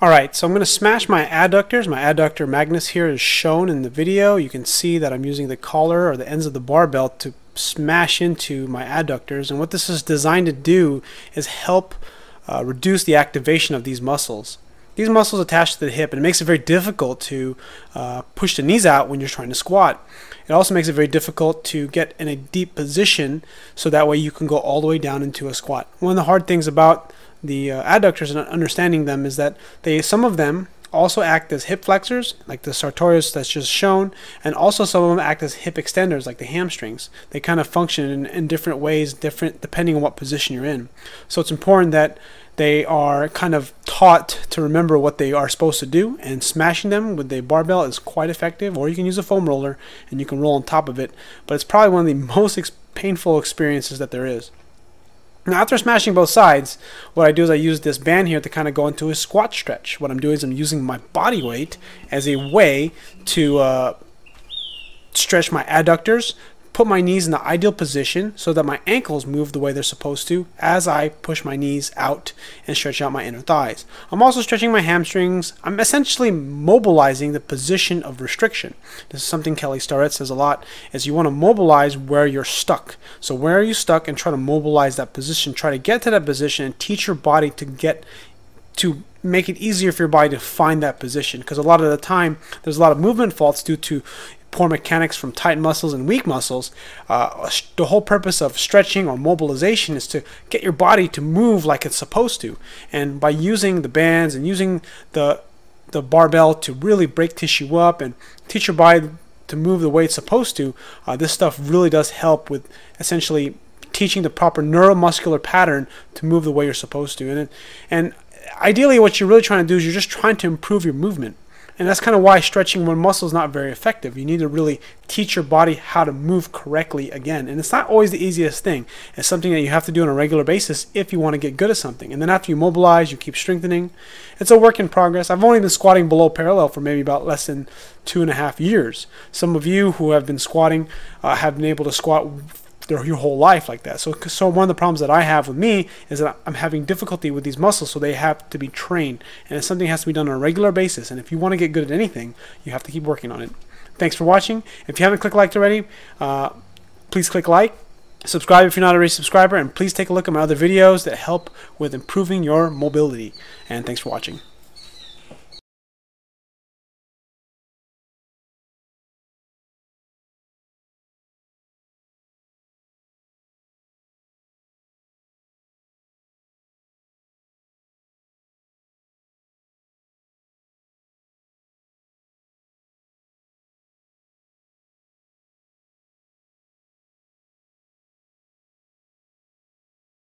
Alright, so I'm going to smash my adductors. My adductor magnus here is shown in the video. You can see that I'm using the collar or the ends of the barbell to smash into my adductors, and what this is designed to do is help reduce the activation of these muscles. These muscles attach to the hip, and it makes it very difficult to push the knees out when you're trying to squat. It also makes it very difficult to get in a deep position so that way you can go all the way down into a squat. One of the hard things about the adductors and understanding them is that some of them also act as hip flexors, like the sartorius that's just shown, and also some of them act as hip extenders, like the hamstrings. They kind of function in different ways, depending on what position you're in. So it's important that they are kind of taught to remember what they are supposed to do, and smashing them with the barbell is quite effective. Or you can use a foam roller and you can roll on top of it, but it's probably one of the most painful experiences that there is. Now, after smashing both sides, what I do is I use this band here to kind of go into a squat stretch. What I'm doing is I'm using my body weight as a way to stretch my adductors, put my knees in the ideal position so that my ankles move the way they're supposed to as I push my knees out and stretch out my inner thighs. I'm also stretching my hamstrings. I'm essentially mobilizing the position of restriction. This is something Kelly Starrett says a lot, is you want to mobilize where you're stuck. So where are you stuck, and try to mobilize that position. Try to get to that position and teach your body to make it easier for your body to find that position, because a lot of the time there's a lot of movement faults due to poor mechanics from tight muscles and weak muscles. The whole purpose of stretching or mobilization is to get your body to move like it's supposed to, and by using the bands and using the barbell to really break tissue up and teach your body to move the way it's supposed to, this stuff really does help with essentially teaching the proper neuromuscular pattern to move the way you're supposed to. And ideally what you're really trying to do is you're just trying to improve your movement. And that's kind of why stretching one muscle is not very effective. You need to really teach your body how to move correctly again. And it's not always the easiest thing. It's something that you have to do on a regular basis if you want to get good at something. And then after you mobilize, you keep strengthening. It's a work in progress. I've only been squatting below parallel for maybe about less than 2.5 years. Some of you who have been squatting have been able to squat your whole life like that. So one of the problems that I have with me is that I'm having difficulty with these muscles, so they have to be trained, and it's something that has to be done on a regular basis. And if you want to get good at anything, you have to keep working on it. Thanks for watching. If you haven't clicked like already, please click like. Subscribe if you're not already a subscriber, and please take a look at my other videos that help with improving your mobility. And thanks for watching.